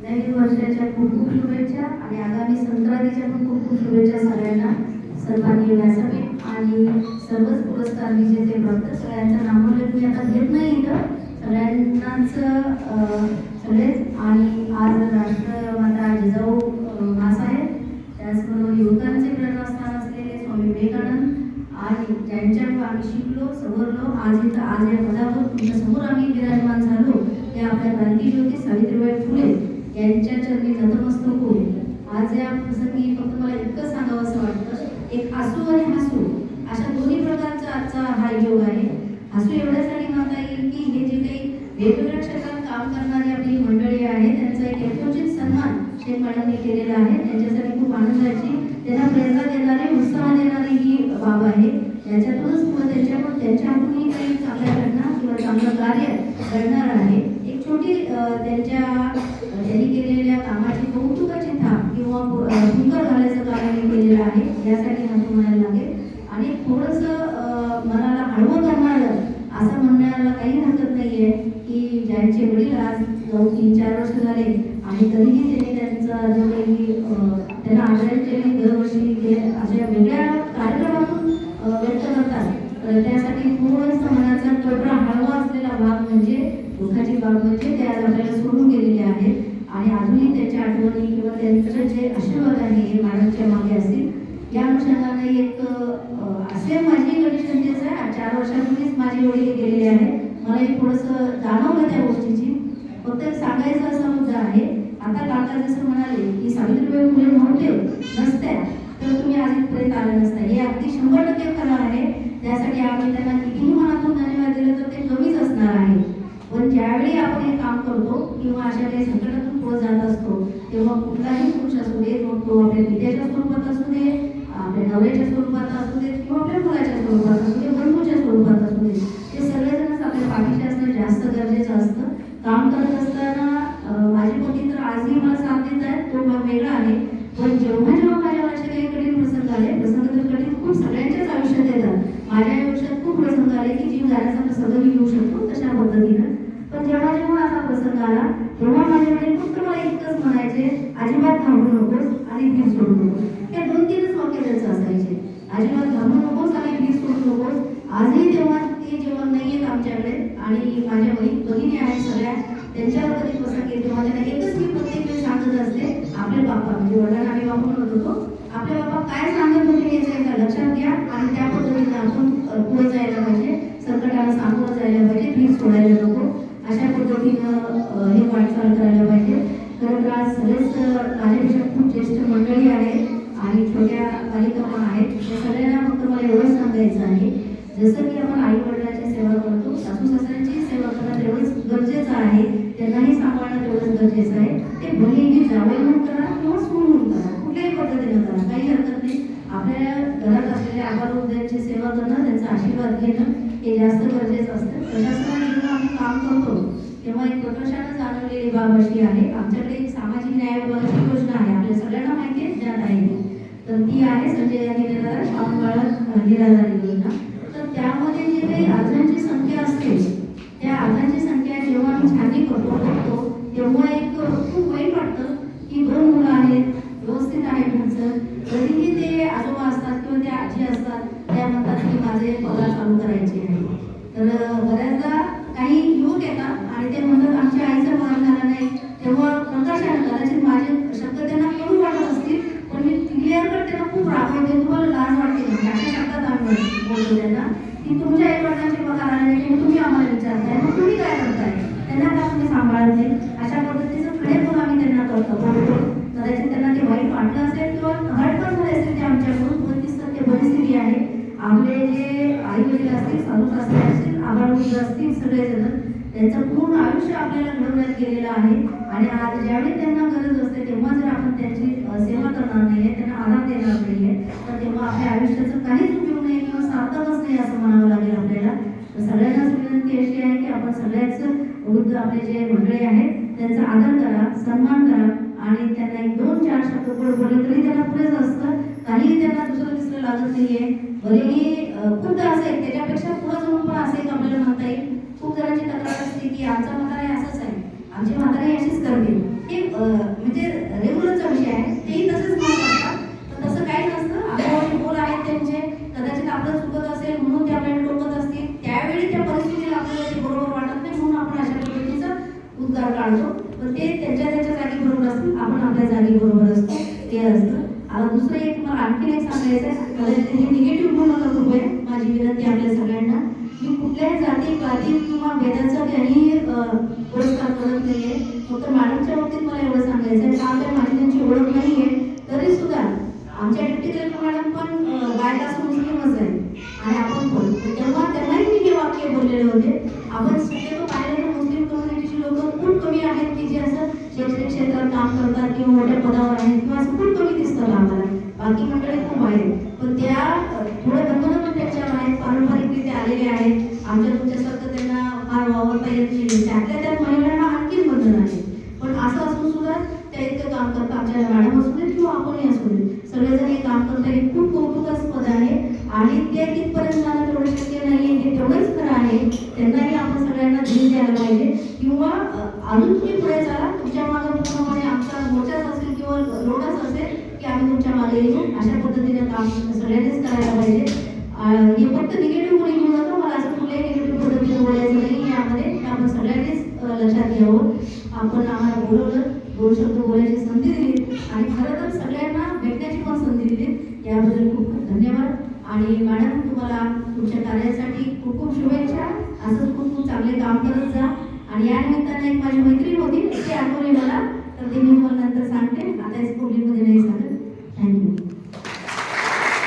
नवीन वर्षाच्या खूप खूप शुभेच्छा आणि आगामी संक्रांतीच्या पण खूप खूप शुभेच्छा सगळ्यांना. सन्माननीय व्यासपीठ आणि सर्वच पुरस्कार विजेते प्राप्त सगळ्यांचं नामोल्लेख मी आता घेत नाही इथं. सगळ्यांनाच सगळेच आणि आज राष्ट्रमाता जिजाऊ मासाहेब, त्याचबरोबर युवकांचे प्रेरणास्थान असलेले स्वामी विवेकानंद आणि ज्यांच्यावर आम्ही शिकलो सवरलो आज इथं आज या पदावर तुमच्या समोर आम्ही विराजमान झालो, हे आपल्या क्रांतीज्योती सावित्रीबाई फुले यांच्या चरणी नतमस्तक होऊन आज या प्रसंगी फक्त मला इतकं सांगावं असं वाटतं, एक हसू आणि हसू अशा दोन्ही प्रकारचा आजचा हा योग आहे. हसू एवढ्यासाठी म्हणता येईल की हे जे काही वेगवेगळ्या क्षेत्रात काम करणारी आपली मंडळी आहे त्यांचा एक यथोचित सन्मान शेख मॅडमने केलेला आहे. त्यांच्यासाठी खूप आनंदाची, त्यांना प्रेरणा देणारी, उत्साह देणारी ही बाब आहे. याच्यातूनच किंवा त्यांच्या हातूनही काही चांगल्या घटना किंवा चांगलं कार्य घडणार आहे. एक छोटी त्यांनी केलेल्या कामाची कौतुकाची थाप किंवा फुंकर घालायचं काम केलेलं आहे, यासाठी हसू म्हणायला लागेल. आणि थोडंसं मनाला हळवं करणारं असं म्हणण्याला काही हरकत नाही आहे की ज्यांचे वडील आज 3-4 वर्ष झाले आणि तरीही त्यांनी त्यांचा जो काही त्यांना आदरांजली दरवर्षी अशा वेगळ्या कार्यक्रमातून व्यक्त करतात, त्यासाठी थोडंसं मनाचा टोपरा हळवा असलेला भाग म्हणजे दुःखाची बाब म्हणजे ते आज आपल्याला सोडून गेलेले आहेत. आणि अजूनही त्याच्या आठवणी किंवा त्यांचे जे आशीर्वाद आहे हे मॅडमच्या मागे असतील. या अनुषंगाने एक असे माझी कंडिशन तेच आहे, 4 वर्षापूर्वीच माझे वडील गेलेले आहेत. मला एक थोडंसं जाणवलं त्या गोष्टीची. फक्त एक सांगायचा असा मुद्दा आहे, आता काका जसं म्हणाले की सावित्रीबाई फुले नव्हते नसत्या तर तुम्ही आज इथपर्यंत आले नसता, हे अगदी 100% खरं आहे. त्यासाठी आम्ही त्यांना कितीही मनातून धन्यवाद दिले तर ते कमीच असणार आहे. पण ज्यावेळी आपण हे काम करतो किंवा अशा काही संकटातून पुढे जात असतो तेव्हा कुठलाही पुरुष असू दे, मग तो आपल्या पित्याच्या स्वरूपात असू दे, आपल्या नवऱ्याच्या स्वरूपात असू दे किंवा आपल्या मुलाच्या स्वरूपात असू दे, बंधूच्या स्वरूपात असू दे, ते सगळेजणच आपल्या पाठीशी असणं जास्त गरजेचं असतं. काम करत असताना माझे पती तर आजही मला साथ देत आहेत, तो भाग वेगळा आहे. पण जेव्हा माझ्यावर असे काही कठीण प्रसंग आले, प्रसंग तर कठीण खूप सगळ्यांच्याच आयुष्यात येतात. माझ्या आयुष्यात खूप प्रसंग आले की जीव जाण्याचा प्रसंग मी घेऊ शकतो तशा पद्धतीनं. पण जेव्हा असा प्रसंग आला तेव्हा माझ्याकडे फक्त मला इतकंच म्हणायचे, अजिबात थांबू नकोस आणि भीड सोडू नकोस. या 2-3च वाक्य त्यांचं असायचे, अजिबात थांबू नकोस आणि भीड सोडू नकोस. आजही तेव्हा ते जेवण नाही येत आमच्याकडे आणि माझ्या भगिनी आहेत सगळ्या, त्यांच्यावर कधी प्रसंग येतो तेव्हा त्यांना एकच मी प्रत्येक वेळी सांगत असते, आपले बाप्पा म्हणजे वडिलांना आम्ही बापू म्हणत होतो, आपले बाप्पा काय सांगत होते याचं एकदा लक्षात घ्या आणि त्या पद्धतीने आपण पुढे जायला पाहिजे, संकटाला सामोरं जायला पाहिजे, भीड सोडायला नको, अशा पद्धतीनं हे वाटचाल करायला पाहिजे. खरं तर आज सगळेच माझ्यापेक्षा खूप ज्येष्ठ मंडळी आहेत आणि छोट्या बालिका पण आहेत. त्या सगळ्यांना फक्त मला एवढंच सांगायचं आहे, जसं की आपण आई वडिलांची सेवा करतो, सासू सासऱ्यांची सेवा करणं तेवढंच गरजेचं आहे, त्यांनाही सांभाळणं तेवढंच गरजेचं आहे. ते भलेही जावई म्हणून करा किंवा सून म्हणून करा, कुठल्याही पद्धतीनं करा, काही हरकत नाही. आपल्या घरात असलेल्या आबालवृद्धांची सेवा करणं, त्यांचा आशीर्वाद घेणं हे जास्त गरजेचं असतं. प्रशासनाने जेव्हा आम्ही काम करतो तेव्हा एक प्रकर्षानं जाणवलेली बाब अशी आहे, आमच्याकडे एक सामाजिक न्याय विभागाची योजना आहे, आपल्या सगळ्यांना माहिती आहे ज्यात आहे ती, तर ती आहे संजय गांधी निराधार श्रावण बाळक निराधार योजना. तर त्यामध्ये जे काही अर्जांची संख्या असते त्या अर्जांची संख्या जेव्हा आम्ही छाननी करतो तेव्हा एक खूप वाईट वाटतं की 2 मुलं आहेत, व्यवस्थित आहे घरचं, तरीही ते आजोबा असतात किंवा त्या आजी असतात, त्या म्हणतात की माझे पगार चालू करायचे आहे. तर बऱ्याचदा काही युवक येतात आणि ते म्हणतात आमच्या आईचा पगार झाला नाही, तेव्हा प्रकाशाने कदाचित माझे शब्द त्यांना कडू वाटत असतील पण मी क्लिअर कट त्यांना खूप रागवते, तुम्हाला लाज वाटते ना अशा शब्दात आम्ही बोलतो त्यांना की तुमच्या आई वडिलांचे पगार आले नाही, तुम्ही आम्हाला विचारताय, मग तुम्ही काय करताय, त्यांना का तुम्ही सांभाळत नाही, अशा पद्धतीचं खडेपण आम्ही त्यांना करतो. कदाचित त्यांना ते वाईट वाटलं असेल किंवा हर्ट पण झाले असेल ते आमच्याकडून. 25% परिस्थिती आहे. आपले जे आई वडील असतील, सासू सासरे असतील, आबालवृद्ध असतील, सगळेजण त्यांचं पूर्ण आयुष्य आपल्याला घडवण्यात गेलेलं आहे आणि आज ज्यावेळी त्यांना गरज असते तेव्हा जर आपण त्यांची सेवा करणार नाहीये, त्यांना आराम देणार नाहीये, तर तेव्हा आपल्या आयुष्याचं काहीच उपयोग नाही किंवा सार्थकच नाही असं म्हणावं लागेल आपल्याला. तर सगळ्यांनाच विनंती अशी आहे की आपण सगळ्याच वृद्ध आपले जे मंडळी आहेत त्यांचा आदर करा, सन्मान करा आणि त्यांना 1-2-4 शब्द बोलले तरी त्यांना पुरेच असतं. काहीही त्यांना दुसरं तिसरं लागत नाहीये. भलेही खूपदा असं आहे, त्याच्यापेक्षा पुढं जाऊन पण असं एक आपल्याला म्हणता येईल, खूप जणांची तक्रार असते की आमचा म्हातारा असंच आहे, आमची म्हातारी अशीच करते, हे म्हणजे रेग्युलरचा विषय आहे, तेही तसंच म्हणत असतात. तर तसं काही नसतं. आजूबाजूचे बोल आहेत त्यांचे, कदाचित आपलं चुकत असेल म्हणून ते आपल्याला टोकत असतील, त्यावेळी त्या परिस्थितीला आपल्याला ते बरोबर वाटत नाही म्हणून आपण अशा पद्धतीचा उद्गार काढतो. पण ते त्यांच्या जागी बरोबर असतील, आपण आपल्या जागी बरोबर असतो, ते असतं. आता दुसरं एक मला आणखीन एक सांगायचं आहे, मला हे निगेटिव्ह म्हणू नका कृपया, माझी विनंती आपल्या सगळ्यांना. मी कुठल्याही जाती पाती किंवा भेदाचा काही पुरस्कार करत नाहीये. फक्त मॅडमच्या बाबतीत मला एवढं सांगायचं आहे, का तर माझी त्यांची ओळख नाहीये तरी सुद्धा आमच्या डिप्टी कलेक्टर मॅडम पण बायकास मुस्लिमच आहे आणि आपण पण, तेव्हा त्यांनाही मी हे वाक्य बोललेले होते. आपण शक्यतो पाहिलं तर मुस्लिम कम्युनिटीची लोक खूप कमी आहेत की जे असं शैक्षणिक क्षेत्रात काम करतात किंवा मोठ्या पदावर आहेत किंवा असं खूप कमी दिसतं आम्हाला. बाकी मंडळी खूप आहेत, पण त्या थोडे बंधनं पण त्यांच्यावर आहेत, पारंपरिकरित्या आलेले आहेत. आमच्या तुमच्यासारखं त्यांना फार वावरता येत नाही, त्यातल्या त्यात महिलांना आणखीन बंधन आहे. पण असं असून सुद्धा त्या इतकं काम करतात, आमच्या मॅडम असू देत किंवा आपणही असू देत, सगळेजण हे काम करतात, हे खूप कौतुकास्पद आहे. आणि ते तिथपर्यंत जाणं तेवढं शक्य नाही, हे तेवढंच खरं आहे. त्यांनाही आपण सगळ्यांना धीर द्यायला पाहिजे किंवा अजून तुम्ही पुढे चला, तुमच्या मागं पूर्णपणे आमचा मोर्चाच असेल किंवा लोडच असेल की आम्ही तुमच्या मागे येऊ, अशा पद्धतीने काम सगळ्यांनीच करायला पाहिजे. हे फक्त निगेटिव्ह कोणी घेऊ नका, मला असं कुठल्याही निगेटिव्ह पद्धतीने बोलायचं नाही यामध्ये, आपण सगळ्यांनीच लक्षात घ्यावं. आपण आम्हाला बोलवलं, 2 शब्द बोलायची संधी दिली आणि खरं तर सगळ्यांना भेटण्याची पण संधी दिली, याबद्दल खूप खूप धन्यवाद. आणि मॅडम तुम्हाला तुमच्या कार्यासाठी खूप खूप शुभेच्छा. असंच खूप खूप चांगले काम करत जा. आणि या निमित्ताने एक माझी मैत्रीण होती, ती आठवली मला, तर ती मी तुम्हाला नंतर सांगते, आता स्कूलिंगमध्ये नाही सांगत. थँक्यू.